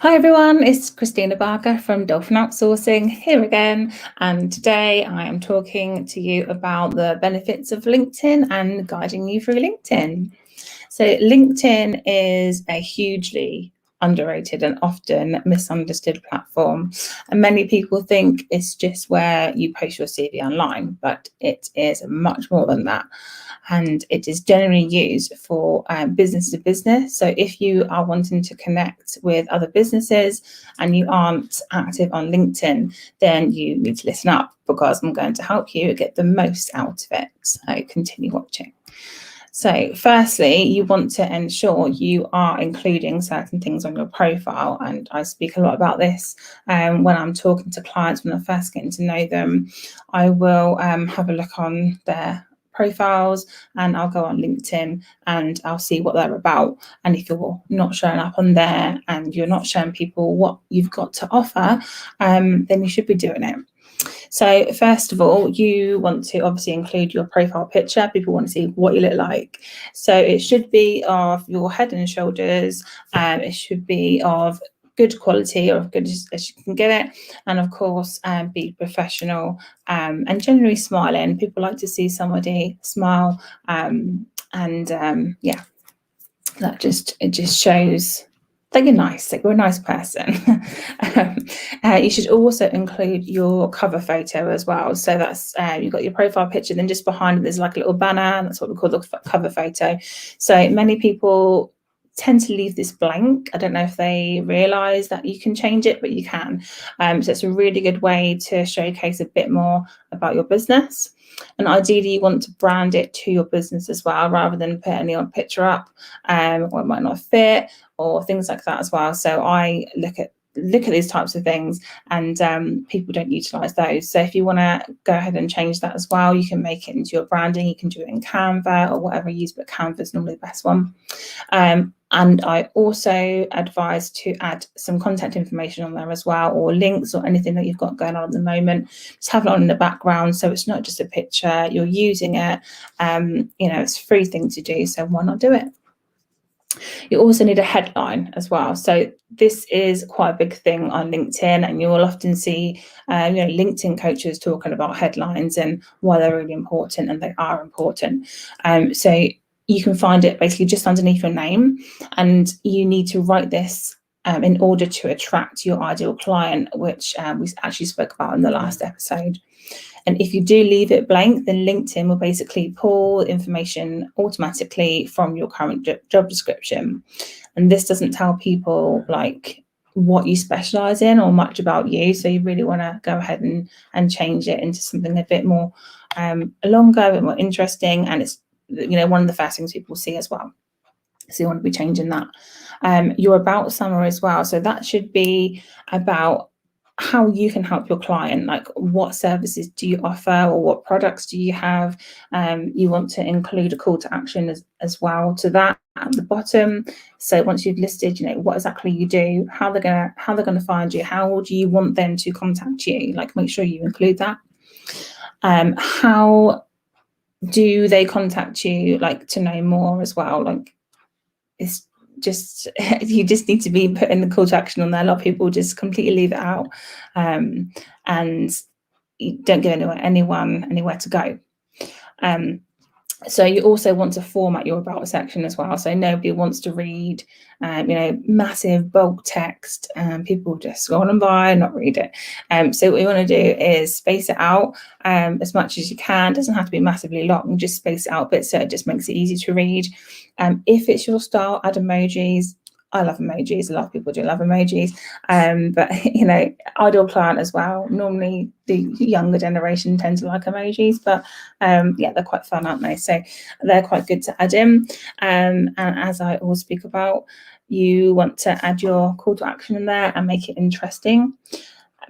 Hi everyone, it's Christina Barker from Dolphin Outsourcing here again, and today I am talking to you about the benefits of LinkedIn and guiding you through LinkedIn. So LinkedIn is a hugely underrated and often misunderstood platform, and many people think it's just where you post your CV online, but it is much more than that. And it is generally used for business to business. So if you are wanting to connect with other businesses and you aren't active on LinkedIn, then you need to listen up, because I'm going to help you get the most out of it. So continue watching. So firstly, you want to ensure you are including certain things on your profile. And I speak a lot about this when I'm talking to clients, when I'm first getting to know them. I will have a look on their profiles, and I'll go on LinkedIn and I'll see what they're about. And if you're not showing up on there and you're not showing people what you've got to offer, then you should be doing it. So first of all, you want to obviously include your profile picture. People want to see what you look like. So it should be of your head and shoulders. It should be of good quality, or as good as you can get it. And of course, be professional and generally smiling. People like to see somebody smile. Yeah, it just shows that you're nice, that you're a nice person. You should also include your cover photo as well. So that's you've got your profile picture, then just behind it there's like a little banner, and that's what we call the cover photo. So many people tend to leave this blank. I don't know if they realise that you can change it, but you can. So it's a really good way to showcase a bit more about your business. And ideally, you want to brand it to your business as well, rather than put any old picture up, or it might not fit, or things like that as well. So I look at these types of things, and people don't utilize those. So if you want to go ahead and change that as well, you can make it into your branding. You can do it in Canva or whatever you use, but Canva is normally the best one. And I also advise to add some contact information on there as well, or links, or anything that you've got going on at the moment. Just have it on in the background, so it's not just a picture, you're using it. It's a free thing to do, so why not do it? You also need a headline as well. So this is quite a big thing on LinkedIn, and you will often see LinkedIn coaches talking about headlines and why they're really important, and they are important. So you can find it basically just underneath your name, and you need to write this in order to attract your ideal client, which we actually spoke about in the last episode. And if you do leave it blank, then LinkedIn will basically pull information automatically from your current job description. And this doesn't tell people like what you specialize in or much about you. So you really want to go ahead and change it into something a bit more longer, a bit more interesting. And it's one of the first things people see as well. So you want to be changing that. Your about summary as well. So that should be about how you can help your client, like what services do you offer, or what products do you have. You want to include a call to action as well to that at the bottom. So once you've listed, what exactly you do, how they're gonna find you, how do you want them to contact you, like make sure you include that. How do they contact you, like to know more as well? Like it's just you just need to be putting the call to action on there. A lot of people just completely leave it out, and you don't give anyone anywhere to go. So you also want to format your about section as well. So nobody wants to read, massive bulk text, and people just scroll on by and not read it. So what you want to do is space it out as much as you can. It doesn't have to be massively long, just space it out a bit so it just makes it easy to read. If it's your style, add emojis. I love emojis. A lot of people do love emojis. But, ideal client as well. Normally the younger generation tend to like emojis, but they're quite fun, aren't they? So they're quite good to add in. And as I always speak about, you want to add your call to action in there and make it interesting.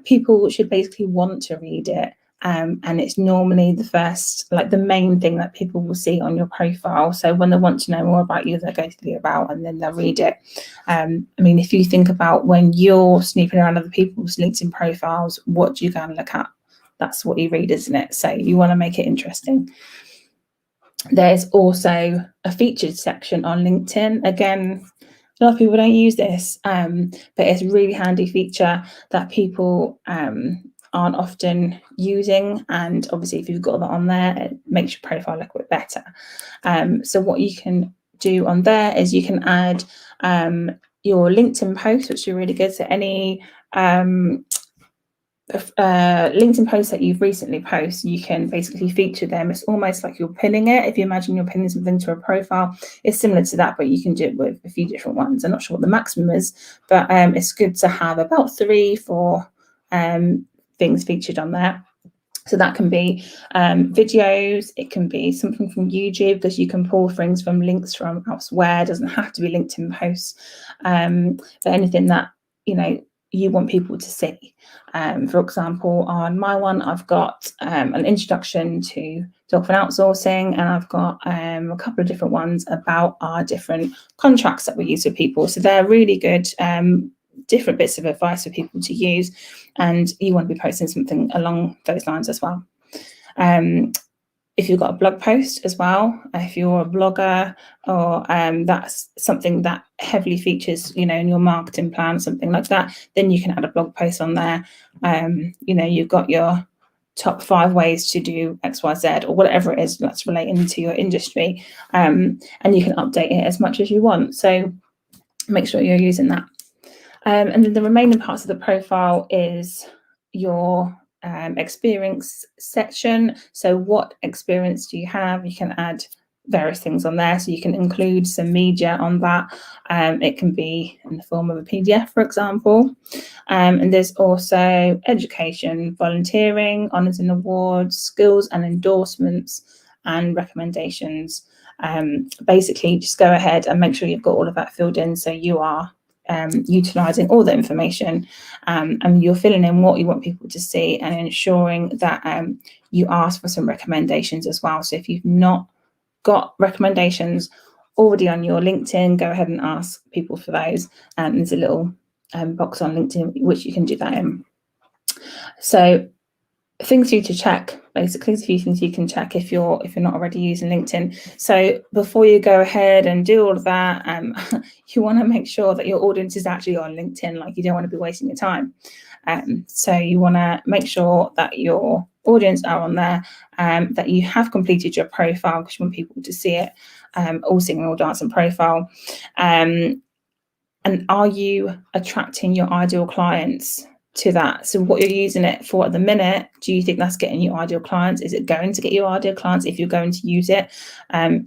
People should basically want to read it. And it's normally the main thing that people will see on your profile. So when they want to know more about you, they'll go to the about and then they'll read it. If you think about when you're snooping around other people's LinkedIn profiles, what do you go and look at? That's what you read, isn't it? So you want to make it interesting. There's also a featured section on LinkedIn. Again, A lot of people don't use this, but it's a really handy feature that people aren't often using. And obviously, if you've got that on there, it makes your profile look a bit better. So what you can do on there is you can add your LinkedIn post, which are really good. So any LinkedIn posts that you've recently posted, you can basically feature them. It's almost like you're pinning it. If you imagine you're pinning something to a profile, it's similar to that, but you can do it with a few different ones. I'm not sure what the maximum is, but it's good to have about 3-4 things featured on there. So that can be videos, it can be something from YouTube, because you can pull things from links from elsewhere. It doesn't have to be LinkedIn posts, but anything that, you want people to see. For example, on my one, I've got an introduction to Dolphin Outsourcing, and I've got a couple of different ones about our different contracts that we use with people. So they're really good different bits of advice for people to use, and you want to be posting something along those lines as well. If you've got a blog post as well, if you're a blogger, or that's something that heavily features, in your marketing plan, something like that, then you can add a blog post on there. You've got your top 5 ways to do XYZ, or whatever it is that's relating to your industry, and you can update it as much as you want. So make sure you're using that. And then the remaining parts of the profile is your experience section. So what experience do you have? You can add various things on there. So you can include some media on that. It can be in the form of a PDF, for example. And there's also education, volunteering, honours and awards, skills and endorsements, and recommendations. Basically, just go ahead and make sure you've got all of that filled in, so you are utilising all the information, and you're filling in what you want people to see, and ensuring that you ask for some recommendations as well. So if you've not got recommendations already on your LinkedIn, go ahead and ask people for those. And there's a little box on LinkedIn which you can do that in. So things for you to check, basically, a few things you can check if you're not already using LinkedIn. So before you go ahead and do all of that, you want to make sure that your audience is actually on LinkedIn. Like, you don't want to be wasting your time. So you want to make sure that your audience are on there, that you have completed your profile, because you want people to see it, all singing, all dancing profile. And are you attracting your ideal clients to that? So what you're using it for at the minute, do you think that's getting you ideal clients? Is it going to get you ideal clients if you're going to use it?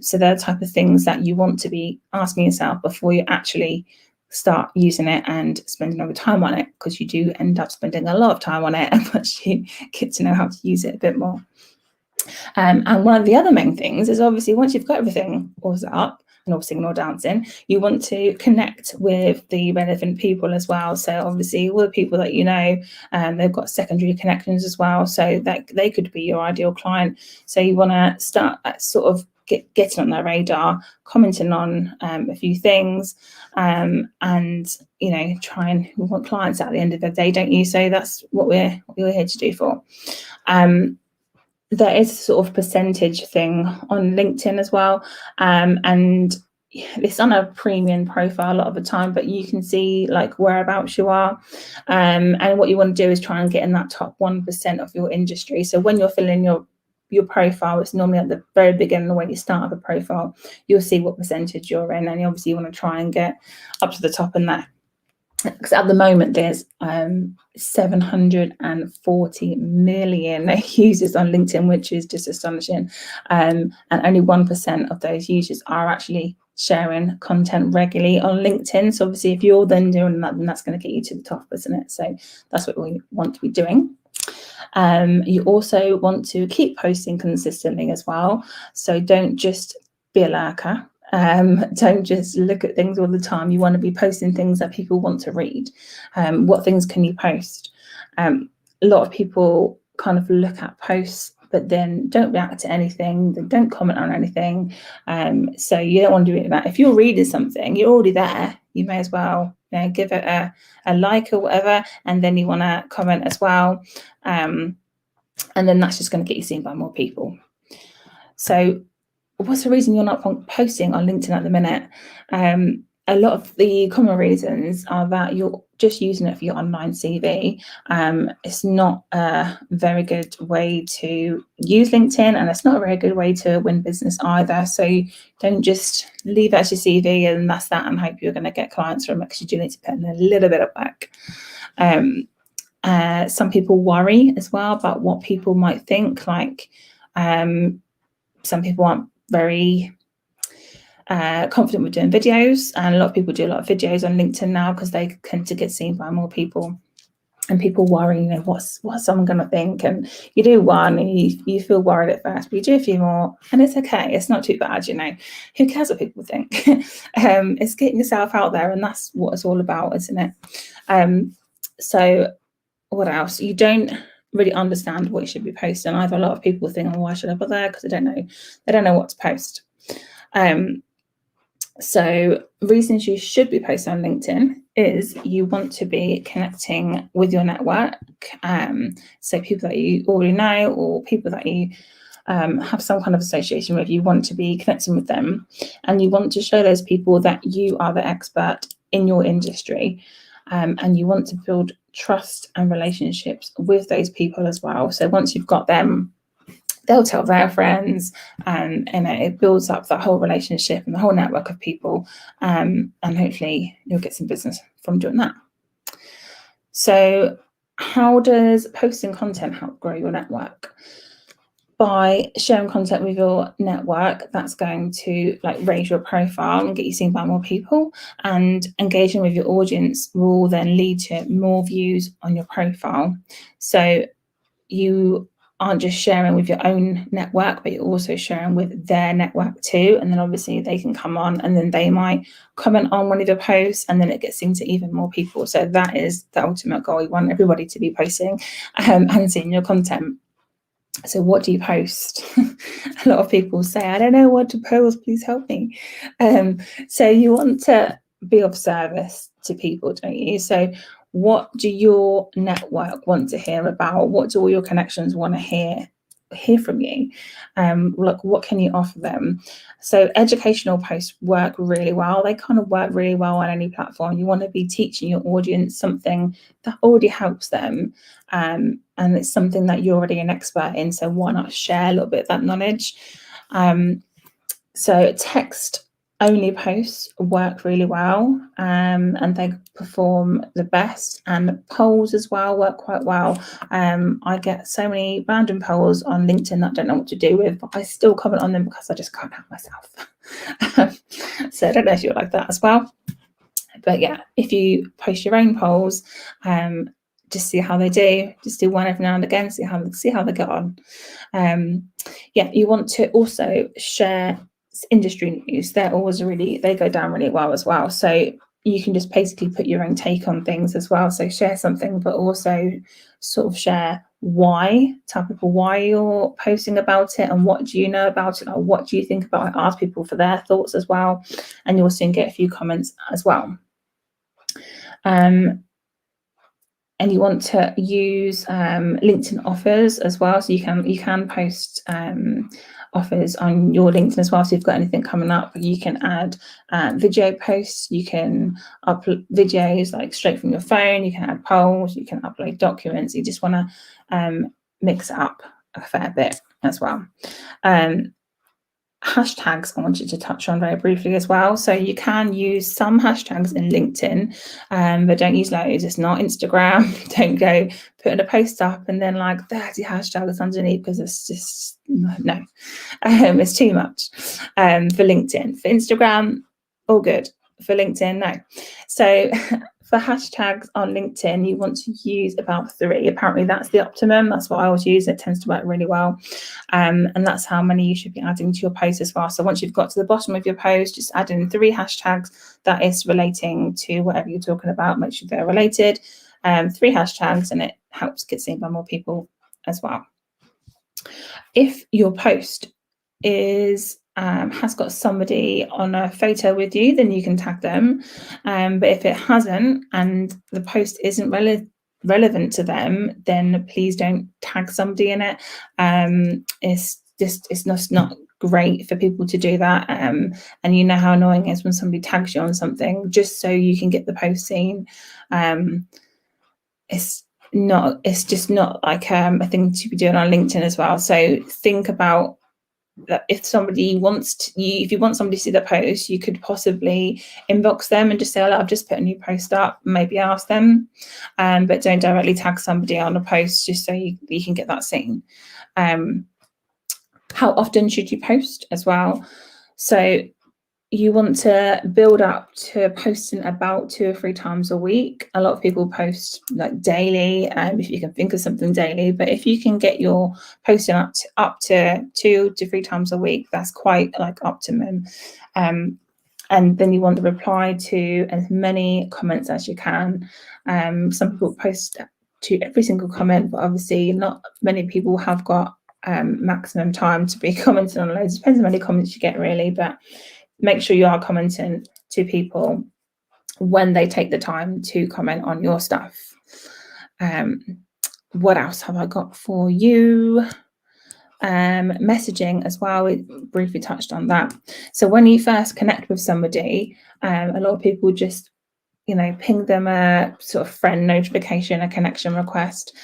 So they're the type of things that you want to be asking yourself before you actually start using it and spending over time on it, because you do end up spending a lot of time on it once you get to know how to use it a bit more. And one of the other main things is, obviously, once you've got everything all set up and all singing or dancing, you want to connect with the relevant people as well. So obviously, all the people that they've got secondary connections as well, so that they could be your ideal client. So you want to start sort of getting on their radar, commenting on a few things, and try and, we want clients at the end of the day, don't you? So that's what we're here to do for. There is a sort of percentage thing on LinkedIn as well, and it's on a premium profile a lot of the time, but you can see like whereabouts you are, and what you want to do is try and get in that top 1% of your industry. So when you're filling your profile, it's normally at the very beginning when you start up a profile, you'll see what percentage you're in, and obviously you want to try and get up to the top in there. Because at the moment there's 740 million users on LinkedIn, which is just astonishing, and only 1% of those users are actually sharing content regularly on LinkedIn. So obviously, if you're then doing that, then that's going to get you to the top, isn't it? So that's what we want to be doing. You also want to keep posting consistently as well. So don't just be a lurker. Don't just look at things all the time. You want to be posting things that people want to read. What things can you post? A lot of people kind of look at posts but then don't react to anything, they don't comment on anything. So you don't want to do that. If you're reading something, you're already there, you may as well give it a like or whatever, and then you want to comment as well. And then that's just going to get you seen by more people. So what's the reason you're not posting on LinkedIn at the minute? a lot of the common reasons are that you're just using it for your online CV. It's not a very good way to use LinkedIn, and it's not a very good way to win business either. So don't just leave it as your CV and that's that and hope you're going to get clients from it, because you do need to put in a little bit of work. Some people worry as well about what people might think. Like some people aren't very confident with doing videos, and a lot of people do a lot of videos on LinkedIn now because they tend to get seen by more people, and people worry, what's someone going to think, and you do one and you feel worried at first, but you do a few more and it's okay, it's not too bad. Who cares what people think? It's getting yourself out there, and that's what it's all about, isn't it? So what else? You don't really understand what you should be posting either. A lot of people think, why should I put there? Because they don't know what to post. So reasons you should be posting on LinkedIn is you want to be connecting with your network. So people that you already know, or people that you have some kind of association with, you want to be connecting with them, and you want to show those people that you are the expert in your industry, and you want to build trust and relationships with those people as well. So once you've got them, they'll tell their friends, and it builds up that whole relationship and the whole network of people, and hopefully you'll get some business from doing that. So how does posting content help grow your network? By sharing content with your network, that's going to raise your profile and get you seen by more people, and engaging with your audience will then lead to more views on your profile. So you aren't just sharing with your own network, but you're also sharing with their network too. And then obviously they can come on, and then they might comment on one of your posts, and then it gets seen to even more people. So that is the ultimate goal. You want everybody to be posting and seeing your content. So what do you post? A lot of people say, I don't know what to post, please help me. So you want to be of service to people, don't you? So what do your network want to hear about? What do all your connections want to hear from you? What can you offer them? So educational posts work really well. They kind of work really well on any platform. You want to be teaching your audience something that already helps them, and it's something that you're already an expert in. So why not share a little bit of that knowledge? So text only posts work really well, and they perform the best, and polls as well work quite well. I get so many random polls on LinkedIn that I don't know what to do with, but I still comment on them because I just can't help myself. So I don't know if you're like that as well, but yeah, if you post your own polls, just see how they do. Just do one every now and again, see how they get on. Yeah, you want to also share industry news. They're always they go down really well as well. So you can just basically put your own take on things as well. So share something, but also sort of share why, tell people why you're posting about it and what do you know about it, or what do you think about it. Ask people for their thoughts as well, and you'll soon get a few comments as well. And you want to use LinkedIn offers as well. So you can post offers on your LinkedIn as well. So if you've got anything coming up, you can add video posts. You can upload videos straight from your phone. You can add polls. You can upload documents. You just want to mix it up a fair bit as well. Hashtags I wanted to touch on very briefly as well. So you can use some hashtags in LinkedIn, but don't use loads. It's not Instagram. Don't go putting a post up and then 30 hashtags underneath, because it's just no. It's too much for LinkedIn. For Instagram, all good. For LinkedIn, no. So for hashtags on LinkedIn, you want to use about 3. Apparently that's the optimum. That's what I always use. It tends to work really well. And that's how many you should be adding to your post as well. So once you've got to the bottom of your post, just add in 3 hashtags that is relating to whatever you're talking about. Make sure they're related. 3 hashtags, and it helps get seen by more people as well. If your post has got somebody on a photo with you, then you can tag them. But if it hasn't and the post isn't relevant to them, then please don't tag somebody in it. It's just not great for people to do that. And you know how annoying it is when somebody tags you on something just so you can get the post seen. It's just not like a thing to be doing on LinkedIn as well. So think about that. If somebody if you want somebody to see the post, you could possibly inbox them and just say, oh, I've just put a new post up, maybe ask them, but don't directly tag somebody on a post just so you can get that seen. How often should you post as well? So you want to build up to posting about 2 or 3 times a week. A lot of people post like daily, if you can think of something daily, but if you can get your posting up to 2 to 3 times a week, that's quite like optimum. And then you want to reply to as many comments as you can. Some people post to every single comment, but obviously not many people have got maximum time to be commenting on loads. Depends on how many comments you get, really, but make sure you are commenting to people when they take the time to comment on your stuff. What else have I got for you? Messaging as well, we briefly touched on that. So when you first connect with somebody, a lot of people just ping them a sort of friend notification, a connection request,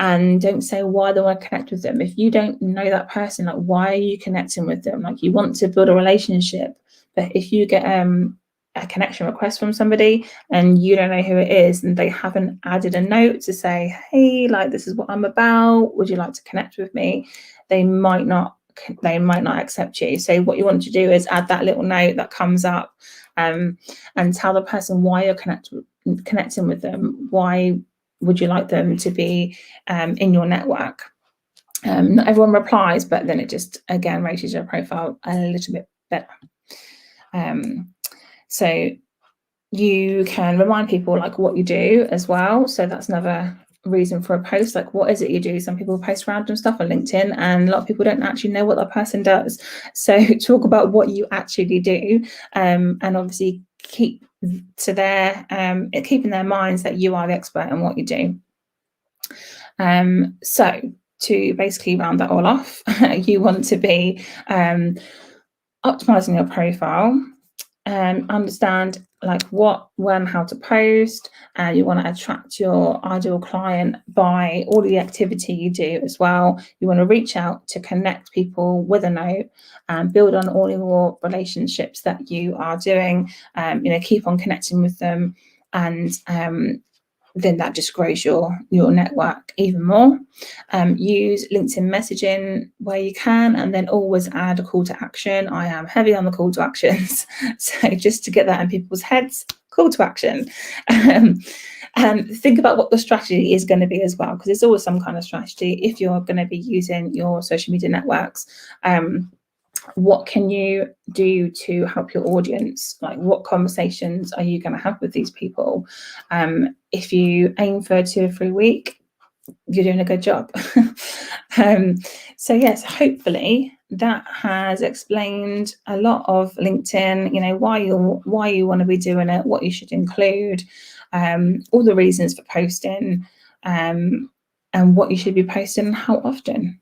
and don't say why they want to connect with them. If you don't know that person, like, why are you connecting with them? Like, you want to build a relationship, but if you get a connection request from somebody and you don't know who it is and they haven't added a note to say, hey, like, this is what I'm about, would you like to connect with me, they might not accept you. So what you want to do is add that little note that comes up, and tell the person why you're connecting with them. Why would you like them to be in your network? Not everyone replies, but then it just, again, raises your profile a little bit better. So you can remind people like what you do as well. So that's another reason for a post. Like, what is it you do? Some people post random stuff on LinkedIn and a lot of people don't actually know what that person does. So talk about what you actually do, and obviously keep in their minds that you are the expert in what you do. So to basically round that all off, you want to be optimizing your profile, understand like what, when, how to post, and you want to attract your ideal client by all the activity you do as well. You want to reach out to connect people with a note and build on all your relationships that you are doing. Keep on connecting with them, and then that just grows your network even more. Use LinkedIn messaging where you can, and then always add a call to action. I am heavy on the call to actions. So just to get that in people's heads, call to action. And think about what the strategy is going to be as well, because there's always some kind of strategy if you're going to be using your social media networks. What can you do to help your audience? Like, what conversations are you going to have with these people? If you aim for 2 or 3 weeks, you're doing a good job. So yes, hopefully that has explained a lot of LinkedIn, why you want to be doing it, what you should include, all the reasons for posting, and what you should be posting and how often.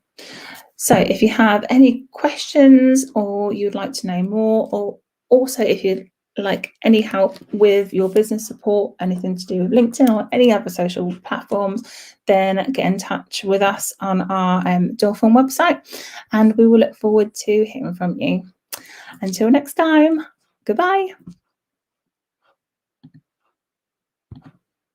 So if you have any questions or you'd like to know more, or also if you'd like any help with your business support, anything to do with LinkedIn or any other social platforms, then get in touch with us on our Dolphin website, and we will look forward to hearing from you. Until next time, goodbye.